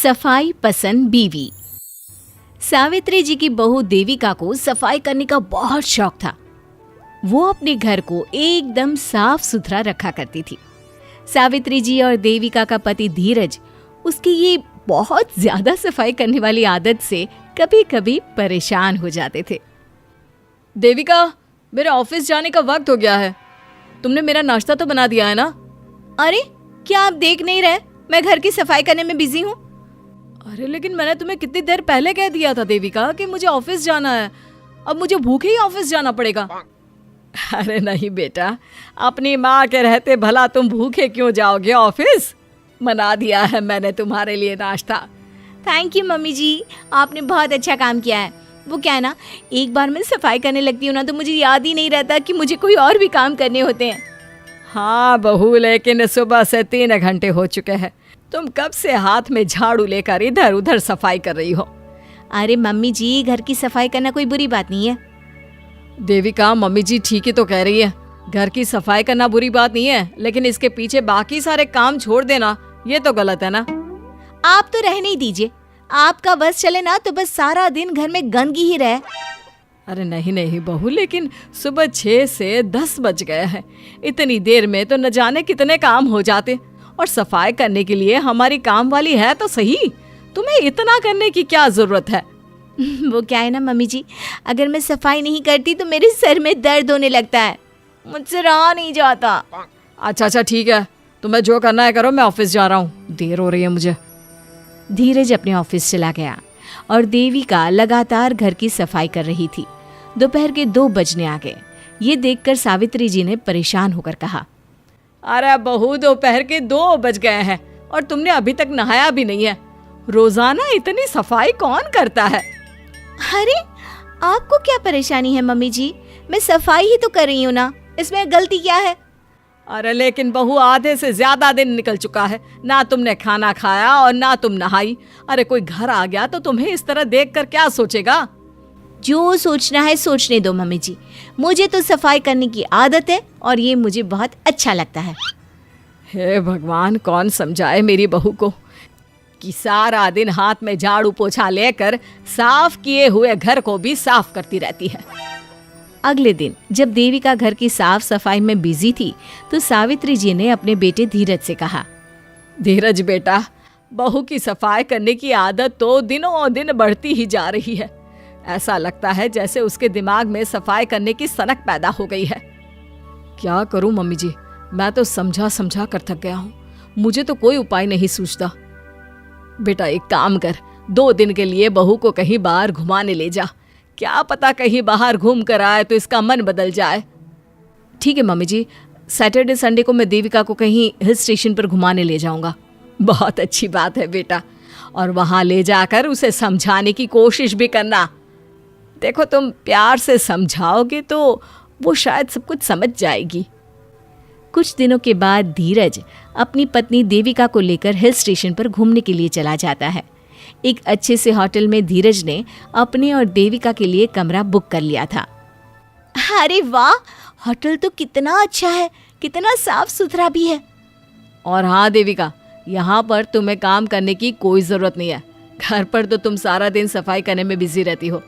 सफाई पसंद बीवी। सावित्री जी की बहू देविका को सफाई करने का बहुत शौक था। वो अपने घर को एकदम साफ सुथरा रखा करती थी। सावित्री जी और देविका का पति धीरज उसकी ये बहुत ज्यादा सफाई करने वाली आदत से कभी कभी परेशान हो जाते थे। देविका, मेरे ऑफिस जाने का वक्त हो गया है। तुमने मेरा नाश्ता तो बना दिया है ना? अरे क्या आप देख नहीं रहे मैं घर की सफाई करने में बिजी हूँ। अरे लेकिन मैंने तुम्हें कितनी देर पहले कह दिया था देविका कि मुझे ऑफिस जाना है। अब मुझे भूखे ही ऑफिस जाना पड़ेगा। अरे नहीं बेटा, अपनी माँ के रहते भला तुम भूखे क्यों जाओगे ऑफिस? बना दिया है मैंने तुम्हारे लिए नाश्ता। थैंक यू मम्मी जी, आपने बहुत अच्छा काम किया है। वो क्या है ना, एक बार मैं सफाई करने लगती हूँ ना तो मुझे याद ही नहीं रहता कि मुझे कोई और भी काम करने होते हैं। हाँ बहू, लेकिन सुबह से 3 घंटे हो चुके हैं। तुम कब से हाथ में झाड़ू लेकर इधर उधर सफाई कर रही हो? अरे मम्मी जी, घर की सफाई करना कोई बुरी बात नहीं है। देविका, मम्मी जी ठीक ही तो कह रही है। घर की सफाई करना बुरी बात नहीं है, लेकिन इसके पीछे बाकी सारे काम छोड़ देना ये तो गलत है ना। आप तो रहने ही दीजिए, आपका बस चले ना तो बस सारा दिन घर में गंदगी ही रहे। अरे नहीं नहीं बहू, लेकिन सुबह 6 से 10 बज गए हैं। इतनी देर में तो न जाने कितने काम हो जाते। और सफाई करने के लिए हमारी काम वाली है तो सही, तुम्हें इतना करने की क्या जरूरत है? वो क्या है ना मम्मी जी, अगर मैं सफाई नहीं करती तो मेरे सर में दर्द होने लगता है, मुझसे रहा नहीं जाता। अच्छा ठीक है, तुम्हें जो करना है करो, मैं ऑफिस जा रहा हूँ, देर हो रही है मुझे। धीरज अपने ऑफिस चला गया और देविका लगातार घर की सफाई कर रही थी। दोपहर के 2 बजने आ गए। ये देखकर सावित्री जी ने परेशान होकर कहा, अरे बहू, दोपहर के 2 बज गए हैं और तुमने अभी तक नहाया भी नहीं है। रोजाना इतनी सफाई कौन करता है? अरे आपको क्या परेशानी है मम्मी जी, मैं सफाई ही तो कर रही हूँ ना, इसमें गलती क्या है? अरे लेकिन बहू, आधे से ज्यादा दिन निकल चुका है, ना तुमने खाना खाया और ना तुम नहाई। अरे कोई घर आ गया तो तुम्हें इस तरह देखकर क्या सोचेगा? जो सोचना है सोचने दो मम्मी जी, मुझे तो सफाई करने की आदत है और ये मुझे बहुत अच्छा लगता है। हे भगवान, कौन समझाए मेरी बहू को कि सारा दिन हाथ में झाड़ू पोछा लेकर साफ किए हुए घर को भी साफ करती रहती है। अगले दिन जब देविका घर की साफ सफाई में बिजी थी तो सावित्री जी ने अपने बेटे धीरज से कहा, धीरज बेटा, बहू की सफाई करने की आदत तो दिनों दिन बढ़ती ही जा रही है। ऐसा लगता है जैसे उसके दिमाग में सफाई करने की सनक पैदा हो गई है। क्या करूं मम्मी जी, मैं तो समझा समझा कर थक गया हूं। मुझे तो कोई उपाय नहीं सूझता। बेटा एक काम कर, 2 दिन के लिए बहू को कहीं बाहर घुमाने ले जा। क्या पता कहीं बाहर घूम कर आए तो इसका मन बदल जाए। ठीक है मम्मी जी, सैटरडे संडे को मैं देविका को कहीं हिल स्टेशन पर घुमाने ले जाऊंगा। बहुत अच्छी बात है बेटा, और वहां ले जाकर उसे समझाने की कोशिश भी करना। देखो, तुम प्यार से समझाओगे तो वो शायद सब कुछ समझ जाएगी। कुछ दिनों के बाद धीरज अपनी पत्नी देविका को लेकर हिल स्टेशन पर घूमने के लिए चला जाता है। एक अच्छे से होटल में धीरज ने अपने और देविका के लिए कमरा बुक कर लिया था। अरे वाह, होटल तो कितना अच्छा है, कितना साफ सुथरा भी है। और हाँ देविका, यहाँ पर तुम्हें काम करने की कोई जरूरत नहीं है। घर पर तो तुम सारा दिन सफाई करने में बिजी रहती हो।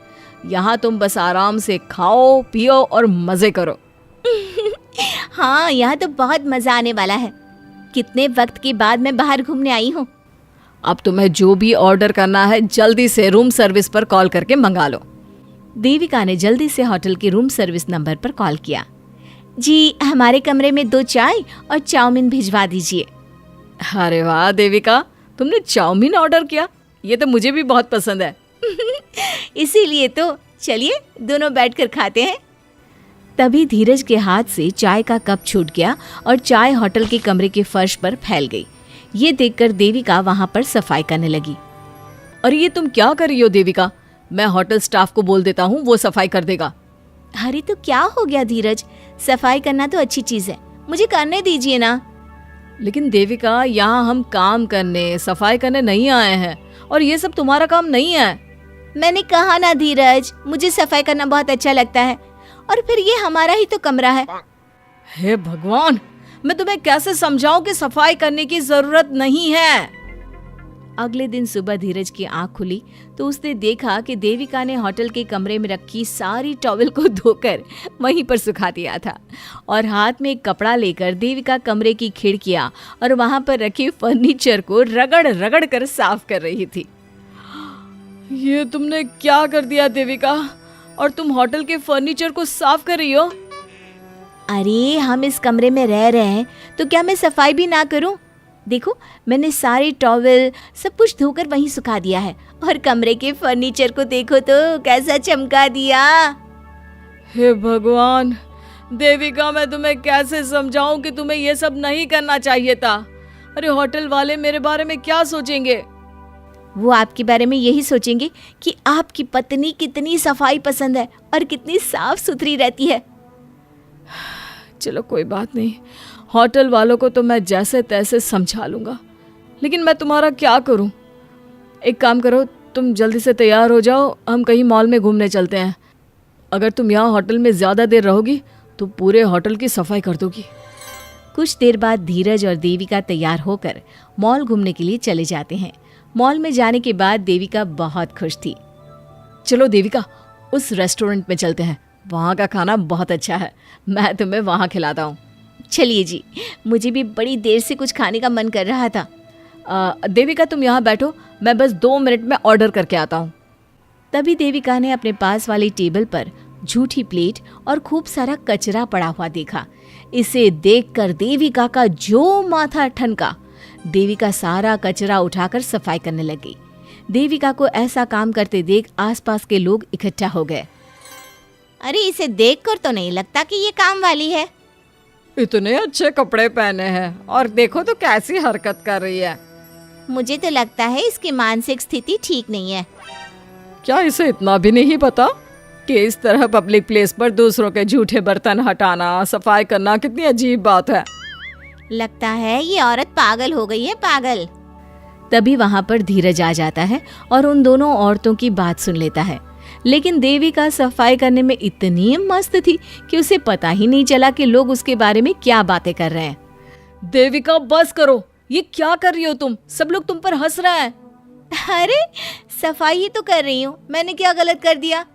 यहाँ तुम बस आराम से खाओ पियो और मजे करो। हाँ, यहाँ तो बहुत मजा आने वाला है। कितने वक्त के बाद मैं बाहर घूमने आई हूँ। अब तुम्हें जो भी ऑर्डर करना है जल्दी से रूम सर्विस पर कॉल करके मंगा लो। देविका ने जल्दी से होटल के रूम सर्विस नंबर पर कॉल किया। जी, हमारे कमरे में 2 चाय और चाउमीन भिजवा दीजिए। अरे वाह देविका, तुमने चाउमीन ऑर्डर किया, ये तो मुझे भी बहुत पसंद है। इसीलिए तो चलिए दोनों बैठकर खाते हैं। तभी धीरज के हाथ से चाय का कप छूट गया और चाय होटल के कमरे के फर्श पर फैल गई। ये देखकर देविका वहां पर सफाई करने लगी। और ये तुम क्या कर रही हो देविका? मैं होटल स्टाफ को बोल देता हूँ, वो सफाई कर देगा। अरे तो क्या हो गया धीरज, सफाई करना तो अच्छी चीज है, मुझे करने दीजिए ना। लेकिन देविका, यहाँ हम काम करने सफाई करने नहीं आए हैं और ये सब तुम्हारा काम नहीं है। मैंने कहा ना धीरज, मुझे सफाई करना बहुत अच्छा लगता है, और फिर ये हमारा ही तो कमरा है। हे भगवान, मैं तुम्हें कैसे समझाऊं कि सफाई करने की जरूरत नहीं है। अगले दिन सुबह धीरज की आंख खुली तो उसने देखा कि देविका ने होटल के कमरे में रखी सारी टॉवल को धोकर वहीं पर सुखा दिया था और हाथ में एक कपड़ा लेकर देविका कमरे की खिड़कियां और वहां पर रखे फर्नीचर को रगड़ रगड़ कर साफ कर रही थी। ये तुमने क्या कर दिया देविका? और तुम होटल के फर्नीचर को साफ कर रही हो? अरे हम इस कमरे में रह रहे हैं तो क्या मैं सफाई भी ना करूं? देखो मैंने सारे टॉवल सब कुछ धोकर वहीं सुखा दिया है और कमरे के फर्नीचर को देखो तो कैसा चमका दिया। हे भगवान देविका, मैं तुम्हें कैसे समझाऊं कि तुम्हें ये सब नहीं करना चाहिए था। अरे होटल वाले मेरे बारे में क्या सोचेंगे? वो आपके बारे में यही सोचेंगे कि आपकी पत्नी कितनी सफाई पसंद है और कितनी साफ सुथरी रहती है। चलो कोई बात नहीं, होटल वालों को तो मैं जैसे तैसे समझा लूंगा, लेकिन मैं तुम्हारा क्या करूं? एक काम करो, तुम जल्दी से तैयार हो जाओ, हम कहीं मॉल में घूमने चलते हैं। अगर तुम यहाँ होटल में ज़्यादा देर रहोगी तो पूरे होटल की सफाई कर दोगी। कुछ देर बाद धीरज और देविका तैयार होकर मॉल घूमने के लिए चले जाते हैं। मॉल में जाने के बाद देविका बहुत खुश थी। चलो देविका, उस रेस्टोरेंट में चलते हैं, वहाँ का खाना बहुत अच्छा है, मैं तुम्हें वहाँ खिलाता हूँ। चलिए जी, मुझे भी बड़ी देर से कुछ खाने का मन कर रहा था। देविका तुम यहाँ बैठो, मैं बस 2 मिनट में ऑर्डर करके आता हूँ। तभी देविका ने अपने पास वाली टेबल पर झूठी प्लेट और खूब सारा कचरा पड़ा हुआ देखा। इसे देखकर देविका का जो माथा ठनका। देविका सारा कचरा उठाकर सफाई करने लगी। देविका को ऐसा काम करते देख आसपास के लोग इकट्ठा हो गए। अरे इसे देखकर तो नहीं लगता कि ये काम वाली है। इतने अच्छे कपड़े पहने हैं और देखो तो कैसी हरकत कर रही है। मुझे तो लगता है इसकी मानसिक स्थिति ठीक नहीं है। क्या इसे इतना भी नहीं पता कि इस तरह पब्लिक प्लेस पर दूसरों के झूठे बर्तन हटाना, सफाई करना कितनी अजीब बात है। लगता है ये औरत पागल हो गई है, पागल। तभी वहां पर धीरज आ जाता है और उन दोनों औरतों की बात सुन लेता है। लेकिन देविका सफाई करने में इतनी मस्त थी कि उसे पता ही नहीं चला कि लोग उसके बारे में क्या बातें कर रहे हैं। देविका बस करो, ये क्या कर रही हो तुम? सब लोग तुम पर हंस रहे हैं। अरे सफाई ही तो कर रही हूँ, मैंने क्या गलत कर दिया?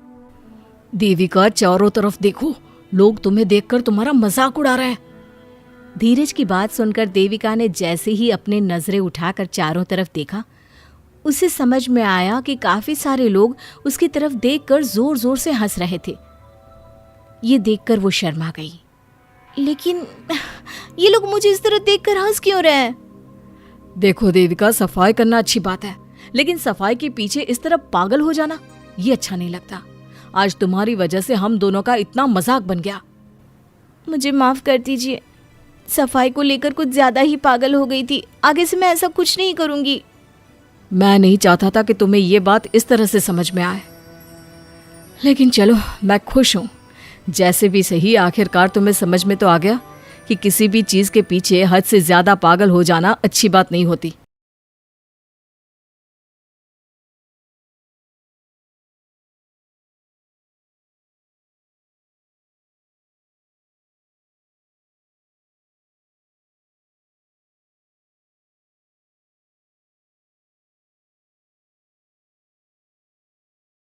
देविका चारों तरफ देखो, लोग तुम्हें देखकर तुम्हारा मजाक उड़ा रहे हैं। धीरज की बात सुनकर देविका ने जैसे ही अपने नजरें उठाकर चारों तरफ देखा, उसे समझ में आया कि काफी सारे लोग उसकी तरफ देखकर जोर जोर से हंस रहे थे। ये देखकर वो शर्मा गई। लेकिन ये लोग मुझे इस तरह देखकर हंस क्यों रहे हैं? देखो देविका, सफाई करना अच्छी बात है, लेकिन सफाई के पीछे इस तरह पागल हो जाना ये अच्छा नहीं लगता। आज तुम्हारी वजह से हम दोनों का इतना मजाक बन गया। मुझे माफ कर दीजिए, सफाई को लेकर कुछ ज्यादा ही पागल हो गई थी। आगे से मैं ऐसा कुछ नहीं करूंगी। मैं नहीं चाहता था कि तुम्हें ये बात इस तरह से समझ में आए, लेकिन चलो मैं खुश हूँ। जैसे भी सही, आखिरकार तुम्हें समझ में तो आ गया कि किसी भी चीज के पीछे हद से ज्यादा पागल हो जाना अच्छी बात नहीं होती।